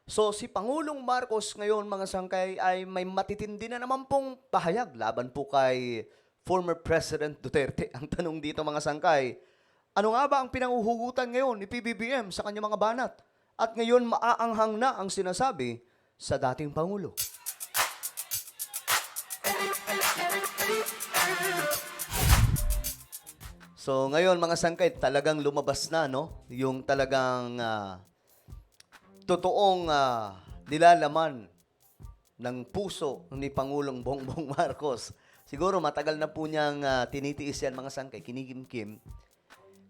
So si Pangulong Marcos ngayon mga sangkay ay may matitindi na naman pong pahayag laban po kay former President Duterte. Ang tanong dito mga sangkay, ano nga ba ang pinanguhugutan ngayon ni PBBM sa kanyang mga banat? At ngayon maaanghang na ang sinasabi sa dating Pangulo. So ngayon mga sangkay talagang lumabas na no, yung talagang totoong nilalaman ng puso ni Pangulong Bongbong Marcos. Siguro matagal na po niyang tinitiis yan mga sangkay, kinikimkim.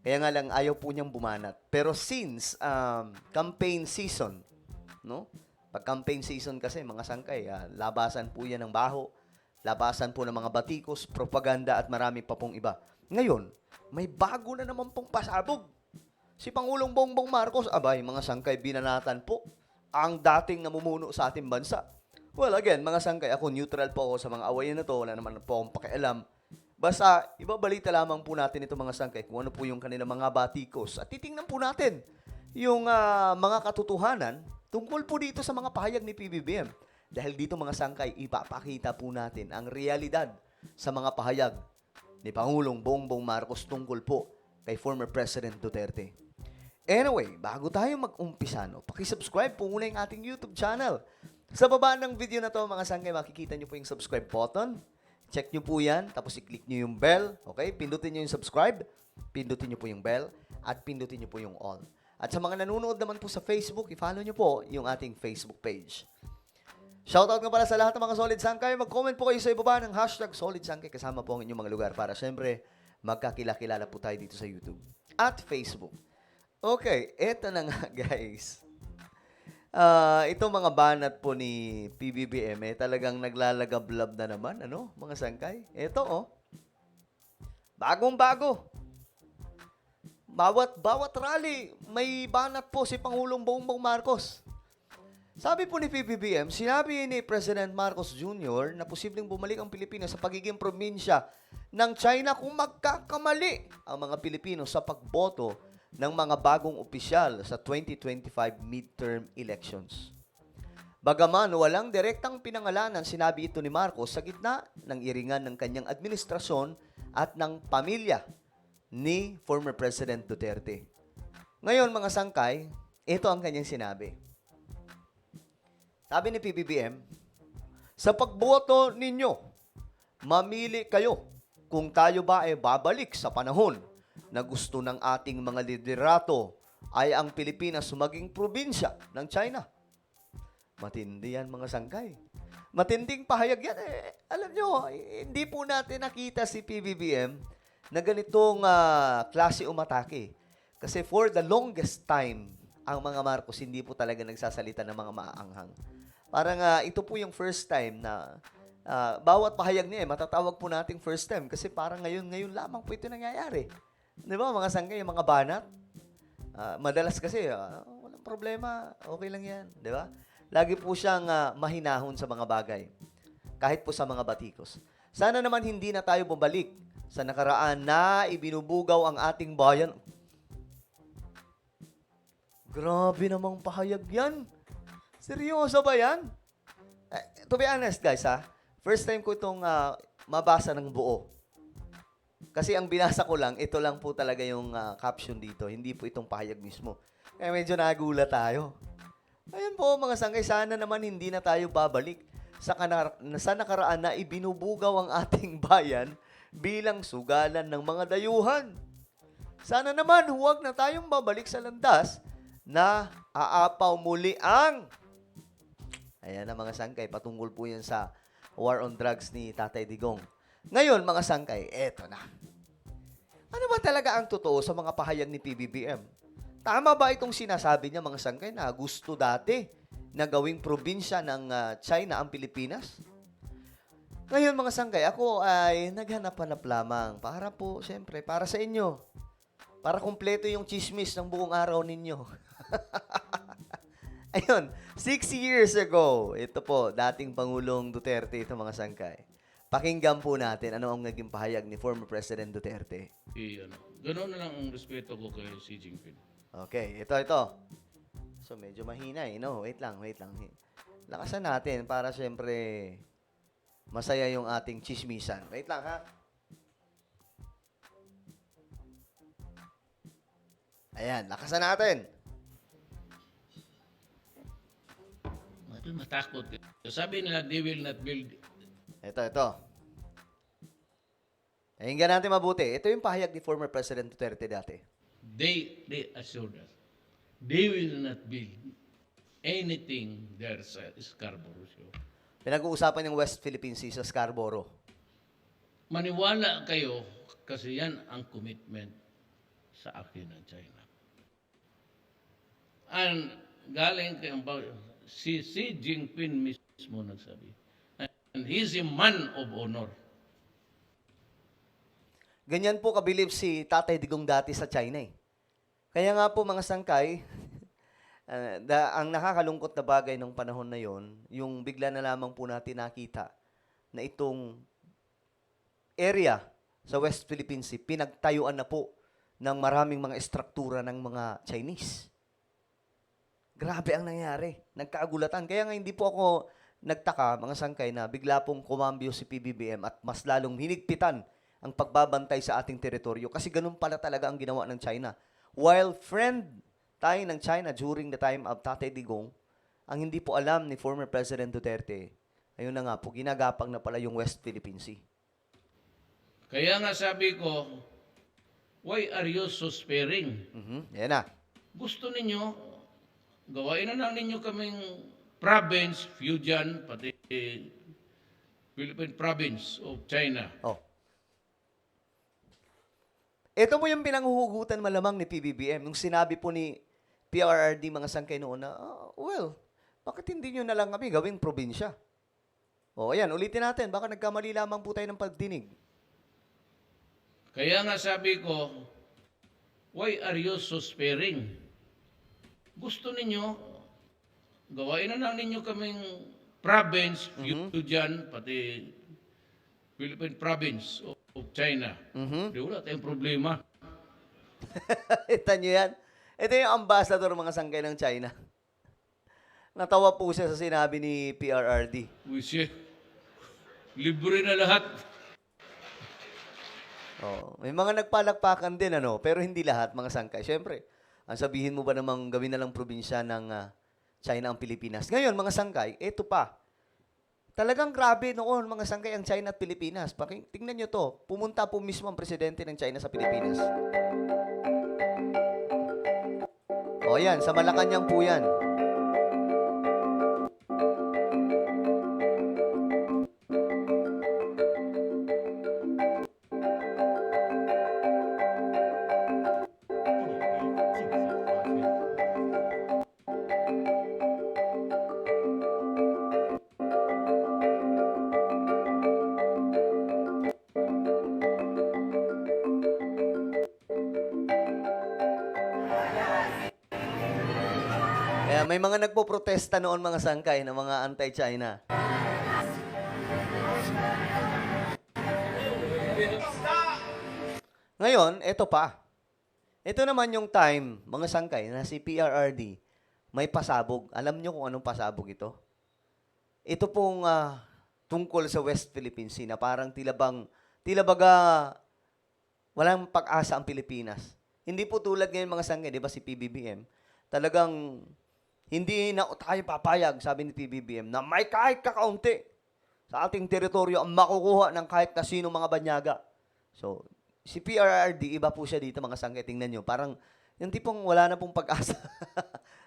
Kaya nga lang ayaw po niyang bumanat. Pero since campaign season, no? Pag campaign season kasi mga sangkay, labasan po yan ng baho, labasan po ng mga batikos, propaganda at marami pa pong iba. Ngayon, may bago na naman pong pasabog. Si Pangulong Bongbong Marcos, abay, mga sangkay, binanatan po ang dating namumuno sa ating bansa. Well, again, mga sangkay, ako neutral po ako sa mga awayan na to. Wala naman po akong pakialam. Basta, ibabalita lamang po natin ito mga sangkay kung ano po yung kanilang mga batikos. At titingnan po natin yung mga katotohanan tungkol po dito sa mga pahayag ni PBBM. Dahil dito mga sangkay, ipapakita po natin ang realidad sa mga pahayag ni Pangulong Bongbong Marcos tungkol po kay former President Duterte. Anyway, bago tayo mag-umpisa, no, pakisubscribe po muna yung ating YouTube channel. Sa baba ng video na to, mga sangkay, makikita nyo po yung subscribe button. Check nyo po yan, tapos i-click nyo yung bell. Okay? Pindutin nyo yung subscribe, pindutin nyo po yung bell, at pindutin nyo po yung all. At sa mga nanonood naman po sa Facebook, i-follow nyo po yung ating Facebook page. Shoutout nga pala sa lahat ng mga Solid Sangkay. Mag-comment po kayo sa ibaba ng hashtag Solid Sangkay kasama po ang inyong mga lugar para syempre magkakilala po tayo dito sa YouTube at Facebook. Okay, eto na nga guys. Itong mga banat po ni PBBM talagang naglalagablab na naman, ano, mga sangkay. Ito oh. Bagong-bago. Bawat rally, may banat po si Pangulong Bongbong Marcos. Sabi po ni PBBM, sinabi ni President Marcos Jr. na posibleng bumalik ang Pilipinas sa pagiging probinsya ng China kung magkakamali ang mga Pilipino sa pagboto ng mga bagong opisyal sa 2025 midterm elections. Bagaman walang direktang pinangalanan, sinabi ito ni Marcos sa gitna ng iringan ng kanyang administrasyon at ng pamilya ni former President Duterte. Ngayon mga sangkay, ito ang kanyang sinabi. Sabi ni PBBM, sa pagboto ninyo, mamili kayo kung tayo ba ay babalik sa panahon na gusto ng ating mga liderato ay ang Pilipinas maging probinsya ng China. Matindi yan mga sangkay. Matinding pahayag yan. Alam nyo, hindi po natin nakita si PBBM na ganitong klase umatake. Kasi for the longest time, ang mga Marcos hindi po talaga nagsasalita ng mga maaanghang. Parang ito po yung first time na bawat pahayag niya, matatawag po nating first time kasi parang ngayon lamang po ito nangyayari. Di ba, mga sangkay, yung mga banat? Madalas kasi, walang problema, okay lang yan. Di ba? Lagi po siyang mahinahon sa mga bagay. Kahit po sa mga batikos. Sana naman hindi na tayo bumalik sa nakaraan na ibinubugaw ang ating bayan. Grabe namang pahayag yan. Seryoso ba yan? To be honest, guys, first time ko itong mabasa ng buo. Kasi ang binasa ko lang, ito lang po talaga yung caption dito. Hindi po itong pahayag mismo. Kaya medyo nagulat tayo. Ayun po, mga sangkay, sana naman hindi na tayo babalik sa nakaraan na ibinubugaw ang ating bayan bilang sugalan ng mga dayuhan. Sana naman huwag na tayong babalik sa landas na aapaw muli ang... Ayan na mga sangkay, patungkol po yan sa war on drugs ni Tatay Digong. Ngayon, mga sangkay, eto na. Ano ba talaga ang totoo sa mga pahayag ni PBBM? Tama ba itong sinasabi niya, mga sangkay, na gusto dati na gawing probinsya ng China ang Pilipinas? Ngayon, mga sangkay, ako ay naghanap-hanap lamang para po, siyempre, para sa inyo. Para kumpleto yung chismis ng buong araw ninyo. Ayun, 6 years ago, ito po, dating Pangulong Duterte, ito mga sangkay. Pakinggan po natin ano ang naging pahayag ni former President Duterte. Ganoon na lang ang respeto ko kay Xi Jinping. Okay, ito. So, medyo mahina eh, no? Wait lang, wait lang. Lakasan natin para syempre masaya yung ating chismisan. Wait lang, ha? Ayan, lakasan natin. Matakot. Sabi nila, they will not build. Ito. Pakinggan natin mabuti. Ito yung pahayag ni former President Duterte dati. They assured us, they will not build anything there sa Scarborough Show. Pinag-uusapan yung West Philippine Sea sa Scarborough. Maniwala kayo kasi yan ang commitment sa akin ng China. And galing kay si Xi Jinping mismo nagsabi. And he's a man of honor. Ganyan po kabilib si Tatay Digong dati sa China eh. Kaya nga po mga sangkay, ang nakakalungkot na bagay ng panahon na yon, yung bigla na lamang po natin nakita na itong area sa West Philippine Sea, pinagtayuan na po ng maraming mga estruktura ng mga Chinese. Grabe ang nangyari. Nagkaagulatan. Kaya nga hindi po ako nagtaka, mga sangkay, na bigla pong kumambyo si PBBM at mas lalong hinigpitan ang pagbabantay sa ating teritoryo. Kasi ganun pala talaga ang ginawa ng China. While friend tayo ng China during the time of Tatay Digong, ang hindi po alam ni former President Duterte, ayun na nga po, ginagapang na pala yung West Philippine Sea. Kaya nga sabi ko, why are you so sparing? Yan na. Gusto ninyo, gawain na lang ninyo kaming province, Fujian, pati Philippine province of China. Oh. Ito po yung pinanghuhugutan malamang ni PBBM. Nung sinabi po ni PRRD mga sangkay noon na, bakit hindi nyo na lang kami gawing probinsya? O, ayan, ulitin natin. Baka nagkamali lamang po tayo ng pagdinig. Kaya nga sabi ko, why are you so sparing? Gusto ninyo, gawain na lang ninyo kaming province, Fujian, pati Philippine province of China. Di wala tayong problema. Ito nyo yan. Ito yung ambassador mga sangkay ng China. Natawa po siya sa sinabi ni PRRD. We say, libre na lahat. Oh, may mga nagpalakpakan din, pero hindi lahat, mga sangkay. Siyempre, ang sabihin mo ba namang gawin na lang probinsya ng China ang Pilipinas? Ngayon, mga sangkay, ito pa. Talagang grabe noon, mga sangkay, ang China at Pilipinas. Tingnan nyo to. Pumunta po mismo ang presidente ng China sa Pilipinas. O yan, sa Malacanang po yan. Kaya may mga nagpo-protesta noon mga sangkay ng mga anti-China. Ngayon, ito pa. Ito naman yung time, mga sangkay, na si PRRD may pasabog. Alam nyo kung anong pasabog ito? Ito pong tungkol sa West Philippine Sea na parang tila baga walang pag-asa ang Pilipinas. Hindi po tulad ngayon mga sangkay, di ba si PBBM, talagang hindi na tayo papayag, sabi ni PBBM, na may kahit kakaunti sa ating teritoryo ang makukuha ng kahit na sino mga banyaga. So, si PRRD, iba po siya dito mga sangkay. Tingnan nyo, parang yung tipong wala na pong pag-asa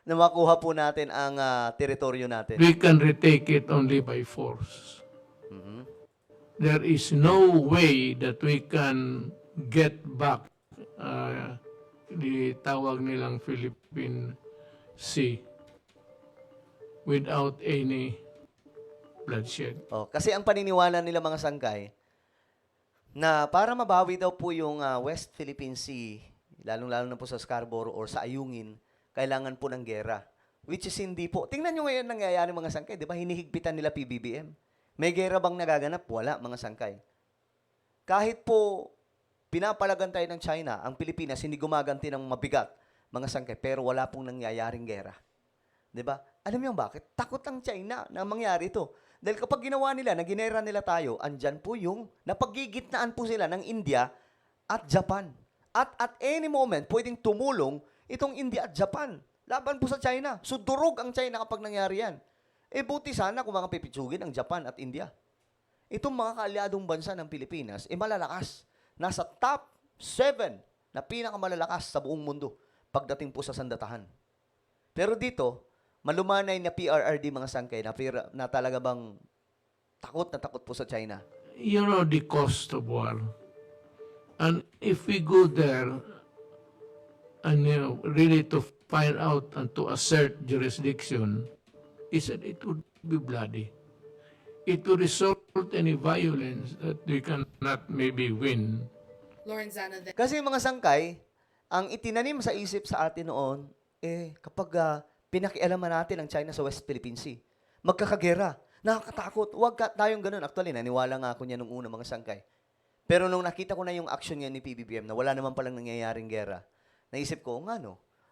na makuha po natin ang teritoryo natin. We can retake it only by force. There is no way that we can get back the tawag nilang Philippine Sea without any bloodshed. Oh, kasi ang paniniwala nila mga sangkay, na para mabawi daw po yung West Philippine Sea, lalong-lalo na po sa Scarborough or sa Ayungin, kailangan po ng gera. Which is hindi po. Tingnan nyo ngayon nangyayari mga sangkay, di ba? Hinihigpitan nila PBBM. May gera bang nagaganap? Wala, mga sangkay. Kahit po pinapalagan tayo ng China, ang Pilipinas hindi gumaganti ng mabigat, mga sangkay, pero wala pong nangyayaring gera. 'Di ba? Alam niyo bakit? Takot ang China na mangyari ito. Dahil kapag ginawa nila, na ginera nila tayo, andyan po yung napagigitnaan po sila ng India at Japan. At any moment, pwedeng tumulong itong India at Japan. Laban po sa China. So, durog ang China kapag nangyari yan. Buti sana kung mga pipitsugin ang Japan at India. Itong mga kaalyadong bansa ng Pilipinas, malalakas. Nasa top 7 na pinakamalalakas sa buong mundo pagdating po sa sandatahan. Pero dito, malumanay na PRRD mga sangkay na talaga bang takot po sa China. You know the cost of war. And if we go there and really to find out and to assert jurisdiction, it would be bloody. It would result in a violence that we cannot maybe win. Lorenzana then Kasi mga sangkay, ang itinanim sa isip sa atin noon, kapag pinakialaman natin ang China sa West Philippine Sea, magkakagera. Nakakatakot. Huwag tayong ganun. Actually, naniwala nga ako niya nung una mga sangkay. Pero nung nakita ko na yung action niya ni PBBM na wala naman palang nangyayaring gera, naisip ko,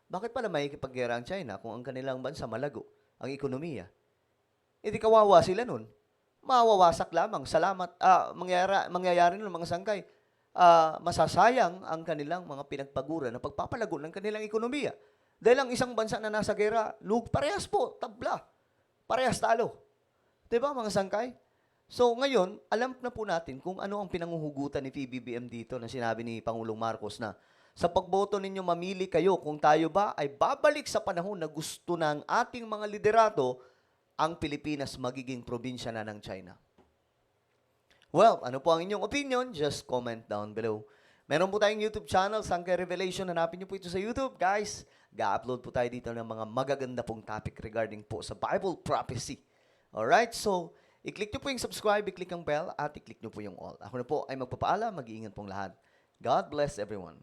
bakit pala may kipaggera ang China kung ang kanilang bansa malago, ang ekonomiya? Di kawawa sila nun. Mawawasak lamang. Mangyayari nun mga sangkay. Masasayang ang kanilang mga pinagpagura na pagpapalago ng kanilang ekonomiya. Dahil ang isang bansa na nasa gera, parehas po, tabla. Parehas talo. Diba mga sangkay? So ngayon, alam na po natin kung ano ang pinanguhugutan ni PBBM dito na sinabi ni Pangulong Marcos na sa pagboto ninyo mamili kayo kung tayo ba ay babalik sa panahon na gusto ng ating mga liderato ang Pilipinas magiging probinsya na ng China. Well, ano po ang inyong opinion? Just comment down below. Meron po tayong YouTube channel, Sangkay Revelation. Hanapin niyo po ito sa YouTube, guys. Ga-upload po tayo dito ng mga magaganda pong topic regarding po sa Bible prophecy. Alright, so i-click niyo po yung subscribe, i-click ang bell, at i-click niyo po yung all. Ako na po ay magpapaalam, mag-iingat pong lahat. God bless everyone.